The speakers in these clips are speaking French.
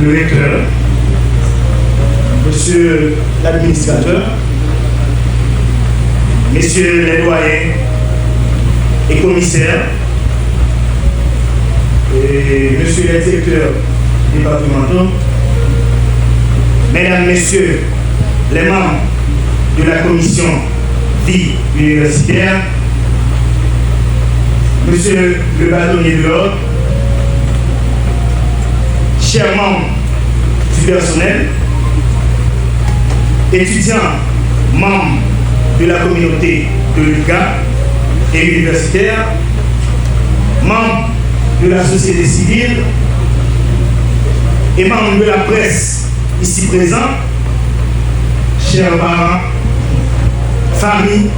le recteur, monsieur l'administrateur, messieurs les doyens et commissaires, et messieurs les directeurs départementaux, mesdames, messieurs les membres de la commission vie universitaire, monsieur le bâtonnier de l'ordre, chers membres du personnel, étudiants, membres de la communauté de l'UQA et universitaires, membres de la société civile et membres de la presse ici présents, chers parents, familles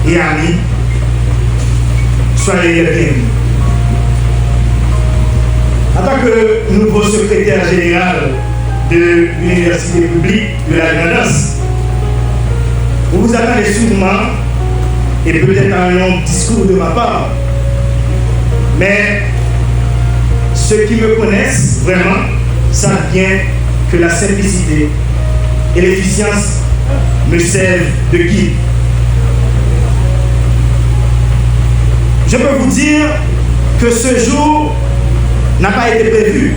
et amis, soyez les bienvenus. En tant que nouveau secrétaire général de l'Université publique de la Grand'Anse, vous vous attendez sûrement, et peut-être à un long discours de ma part, mais ceux qui me connaissent vraiment savent bien que la simplicité et l'efficience me servent de guide. Je peux vous dire que ce jour n'a pas été prévu.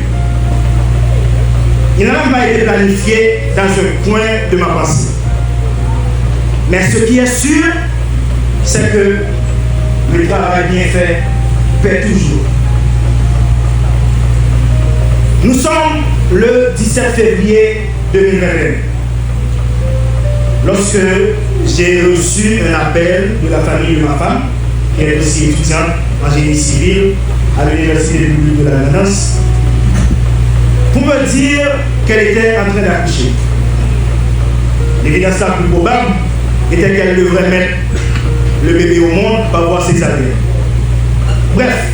Il n'a même pas été planifié dans un coin de ma pensée. Mais ce qui est sûr, c'est que le travail bien fait paie toujours. Nous sommes le 17 février 2021. Lorsque j'ai reçu un appel de la famille de ma femme, qui est aussi étudiante en génie civil à l'Université publique de la Grand'Anse, pour me dire qu'elle était en train d'accoucher. L'évidence la plus probable était qu'elle devrait mettre le bébé au monde par voie césarienne. Bref,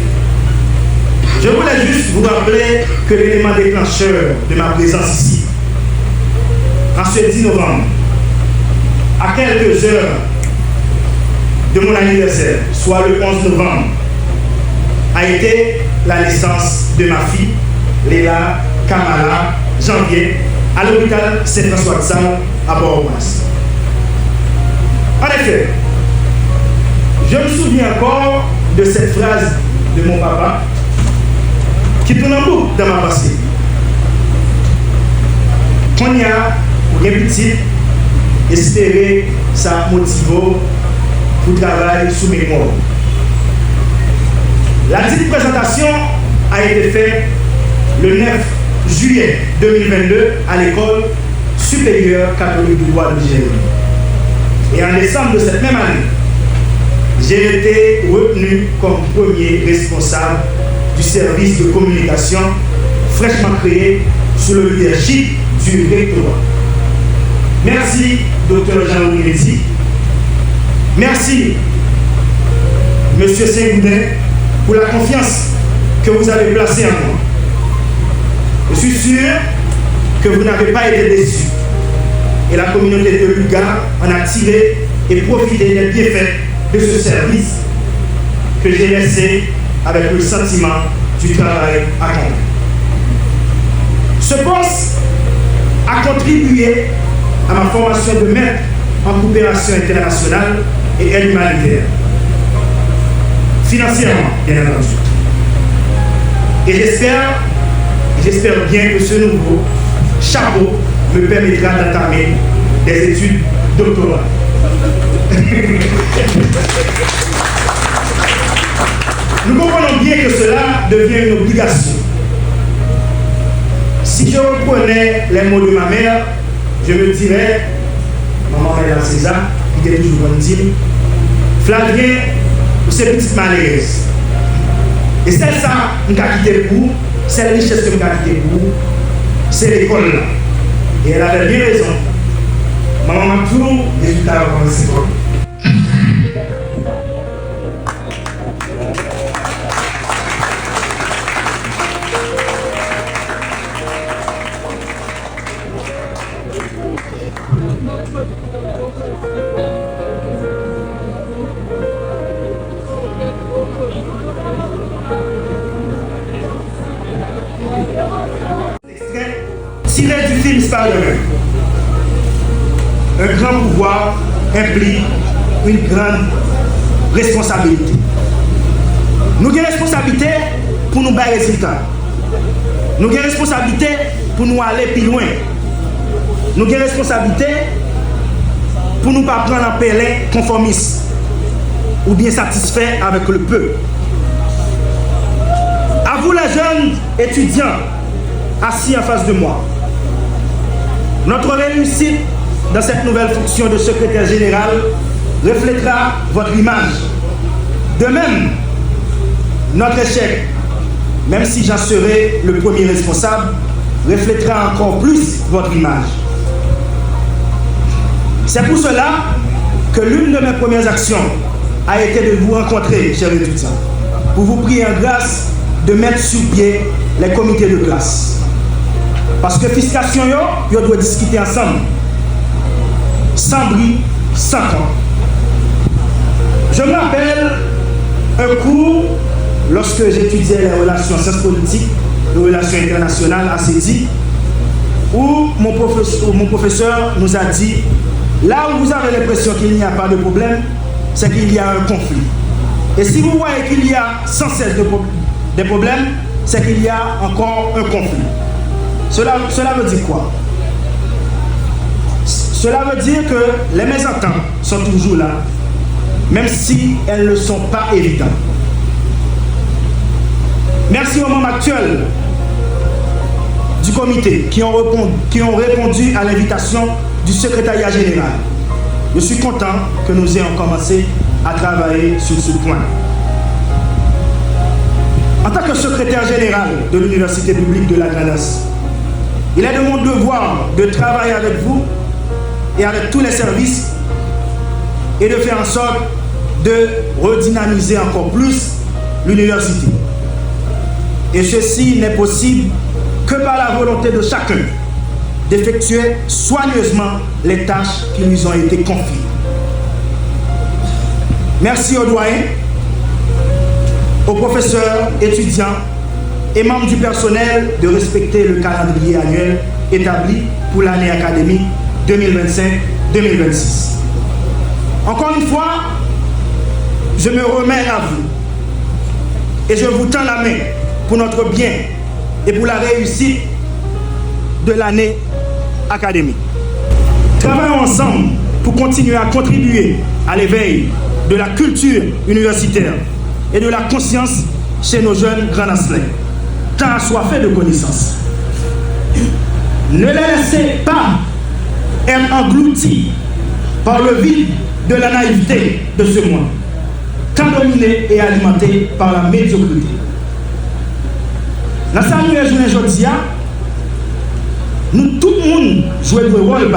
je voulais juste vous rappeler que l'élément déclencheur de ma présence ici, en ce 10 novembre, à quelques heures de mon anniversaire, soit le 11 novembre, a été la naissance de ma fille, Léla Kamala Janvier, à l'hôpital Saint-François de Sales à Port-au-Prince. En effet, je me souviens encore de cette phrase de mon papa qui tourne en boucle dans ma pensée. Quand il y a un petit, espérer ça motive pour travailler sous mes mots. La dite présentation a été faite le 9 juillet 2022 à l'école supérieure catholique du roi de Nigeria. Et en décembre de cette même année, j'ai été retenu comme premier responsable du service de communication fraîchement créé sous le leadership du rectorat. Merci, Dr Jean-Louis Métis. Merci, M. Saint-Goudin, pour la confiance que vous avez placée en moi. Je suis sûr que vous n'avez pas été déçus. Et la communauté de l'UQA en a tiré et profité des bienfaits de ce service que j'ai laissé avec le sentiment du travail accompli. Ce poste a contribué à ma formation de maître en coopération internationale et aide humanitaire. Financièrement, bien entendu. Et j'espère bien que ce nouveau chapeau me permettra d'entamer des études doctorales. Nous comprenons bien que cela devient une obligation. Si je reprenais les mots de ma mère, je me dirais, maman Hélène César, qui était toujours bonne dîme, Flavien, pour ces petites malaises. Et c'est ça que je quitté pour, c'est la richesse que je quitté pour, c'est l'école là. Et elle avait bien raison. Maman m'a toujours résultat avant cette école. Extrait tiré du film Spider-Man. Un grand pouvoir implique une grande responsabilité. Nous avons une responsabilité pour nous faire des résultats. Nous avons une responsabilité pour nous aller plus loin. Nous avons une responsabilité pour nous pas prendre en pélin conformiste ou bien satisfait avec le peu. À vous les jeunes étudiants assis en face de moi, notre réussite dans cette nouvelle fonction de secrétaire général reflètera votre image. De même, notre échec, même si j'en serai le premier responsable, reflètera encore plus votre image. C'est pour cela que l'une de mes premières actions a été de vous rencontrer, chers étudiants, pour vous prier en grâce de mettre sur pied les comités de classe. Parce que fiscation, yo doit discuter ensemble, sans bruit, sans temps. Je me rappelle un cours lorsque j'étudiais les relations sciences politiques, les relations internationales à CEDI, où mon professeur nous a dit, là où vous avez l'impression qu'il n'y a pas de problème, c'est qu'il y a un conflit. Et si vous voyez qu'il y a sans cesse des problèmes, c'est qu'il y a encore un conflit. Cela veut dire quoi? Cela veut dire que les mésententes sont toujours là, même si elles ne sont pas évidentes. Merci au moment actuel du comité qui ont répondu à l'invitation du secrétariat général. Je suis content que nous ayons commencé à travailler sur ce point. En tant que secrétaire général de l'Université publique de la Granasse, il est de mon devoir de travailler avec vous et avec tous les services et de faire en sorte de redynamiser encore plus l'université. Et ceci n'est possible que par la volonté de chacun d'effectuer soigneusement les tâches qui lui ont été confiées. Merci aux doyens, aux professeurs, étudiants et membres du personnel de respecter le calendrier annuel établi pour l'année académique 2025-2026. Encore une fois, je me remets à vous et je vous tends la main pour notre bien et pour la réussite de l'année académique. Travaillons ensemble pour continuer à contribuer à l'éveil de la culture universitaire et de la conscience chez nos jeunes Granasselais, tant assoiffés de connaissances. Ne les laissez pas être engloutis par le vide de la naïveté de ce monde, tant dominé et alimenté par la médiocrité. Dans sa nouvelle journée aujourd'hui, nous, tout le monde, jouons le rôle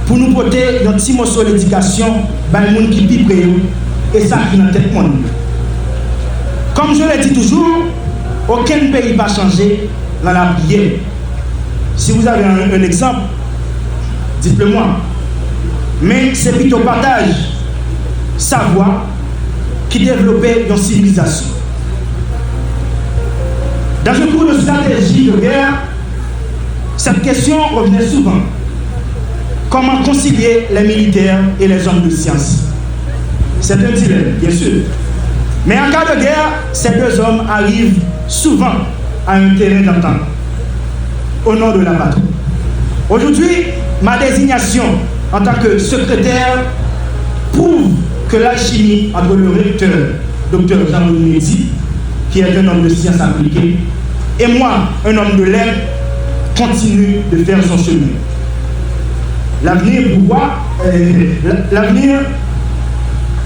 pour nous porter un petit morceau d'éducation par le monde qui pipe et ça qui est dans tête monde. Comme je le dis toujours, aucun pays va changer dans la prière. Si vous avez un exemple, dites-le moi. Mais c'est plutôt partage, savoir, qui développait une civilisation. Dans un cours de stratégie de guerre, cette question revenait souvent. Comment concilier les militaires et les hommes de science? C'est un dilemme, bien sûr. Mais en cas de guerre, ces deux hommes arrivent souvent à un terrain d'entente au nom de la patrie. Aujourd'hui, ma désignation en tant que secrétaire prouve que l'alchimie entre le recteur, Dr Jean-Louis Mehdi, qui est un homme de sciences appliquées, et moi, un homme de lettres, continue de faire son chemin. L'avenir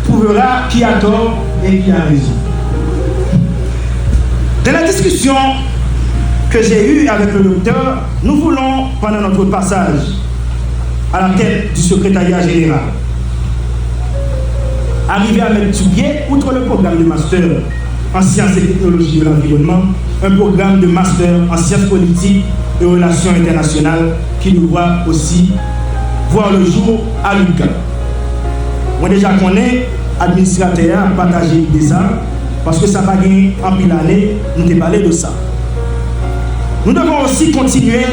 prouvera qui a tort et qui a raison. Dans la discussion que j'ai eue avec le docteur, nous voulons, pendant notre passage à la tête du secrétariat général, arriver à mettre sur pied, outre le programme de master en sciences et technologies de l'environnement, un programme de master en sciences politiques et relations internationales qui nous voit aussi voir le jour à l'UQAM. Moi déjà connais administrateur à partager des ça parce que ça va gagner en pile année, nous t'ai parlé de ça. Nous devons aussi continuer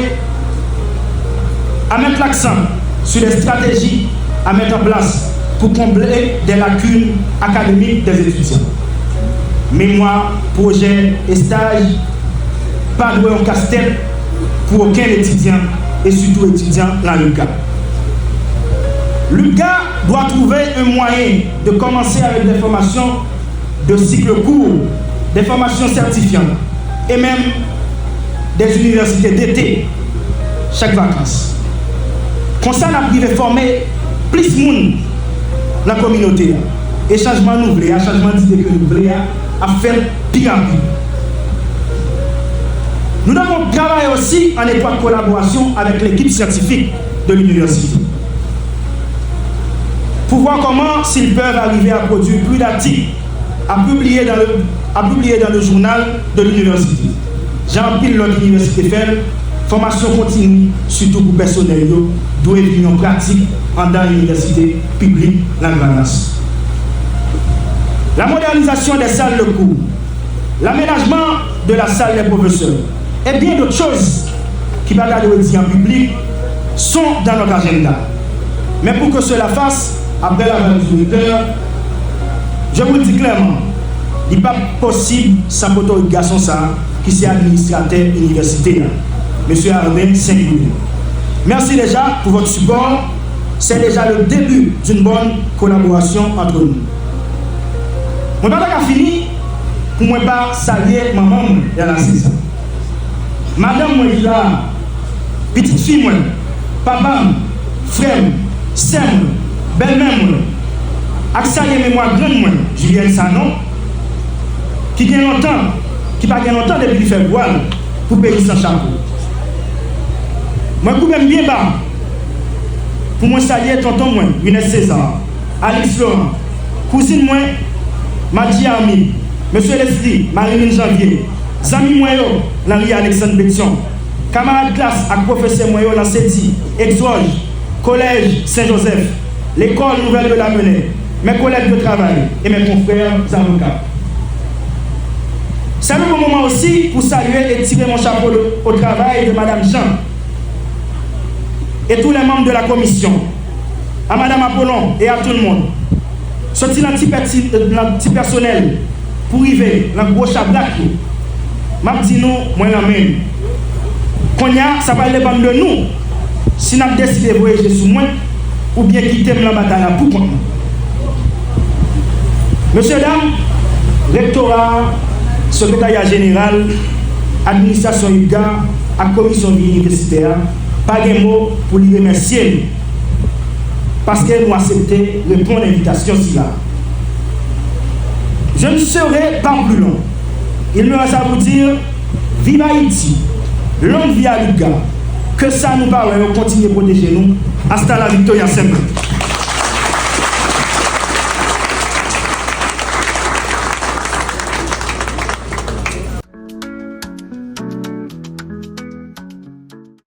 à mettre l'accent sur les stratégies à mettre en place pour combler des lacunes académiques des étudiants. Mémoire, projet et stage, pas de en casse-tête pour aucun étudiant et surtout étudiant dans l'UCA. L'UCA doit trouver un moyen de commencer avec des formations de cycle court, des formations certifiantes et même des universités d'été chaque vacances. Comme ça, on a privé former plus de monde dans la communauté. Et changement nous voulons, changement d'idée que nous voulons, à faire pire en pire. Nous devons travailler aussi en étroite collaboration avec l'équipe scientifique de l'université pour voir comment s'ils peuvent arriver à produire plus d'articles à publier dans le journal de l'université. J'empile notre université faire formation continue, surtout pour personnel, doit être en pratique dans l'université publique la Granasse. La modernisation des salles de cours, l'aménagement de la salle des professeurs et bien d'autres choses qui va garder en public sont dans notre agenda. Mais pour que cela fasse, après la 28 heures, je vous le dis clairement, il n'est pas possible sans votre garçon ça qui est administrateur universitaire, M. Armin Saint-Goulet. Merci déjà pour votre support. C'est déjà le début d'une bonne collaboration entre nous. Je ne vais pas finir pour ne pas saluer maman et la saison. Madame moi là, petite fille moi, papa, frère, sœur, belle-mère moi, accès mémoire grande moi, Julienne Sanon, qui gagne longtemps, qui pas gagne longtemps depuis février pour payer sans chapeau. Moi, je même bien bas pour moi saluer tonton moi, Younes César, Alex Laurent, cousine moi, Madi Armi, Monsieur Leslie, Marilyn Janvier, Zami Moyo, Larry Alexandre Bétion, camarade classe avec professeur Moyo dans CETI, Exoge, Collège Saint-Joseph, l'école nouvelle de la Menée, mes collègues de travail et mes confrères avocats. C'est le bon moment aussi pour saluer et tirer mon chapeau au travail de Madame Jean et tous les membres de la commission, à Madame Apollon et à tout le monde. Sorti dans le petit personnel pour arriver dans le gros chablac, je dis nous, moi la même. Quand ça va dépendre de nous, si nous avons décidé de voyager sur moi, ou bien quitter la bataille pour moi. Monsieur, dames, rectorat, secrétariat général, administration UGA, à commission universitaire, pas de mots pour lui remercier parce qu'elle nous a accepté de répondre à l'invitation si là. Je ne serai pas plus long. Il me reste à vous dire, vive Haïti, longue vie à l'UGA, que ça nous parle, on continue à protéger nous. Hasta la victoria sempre.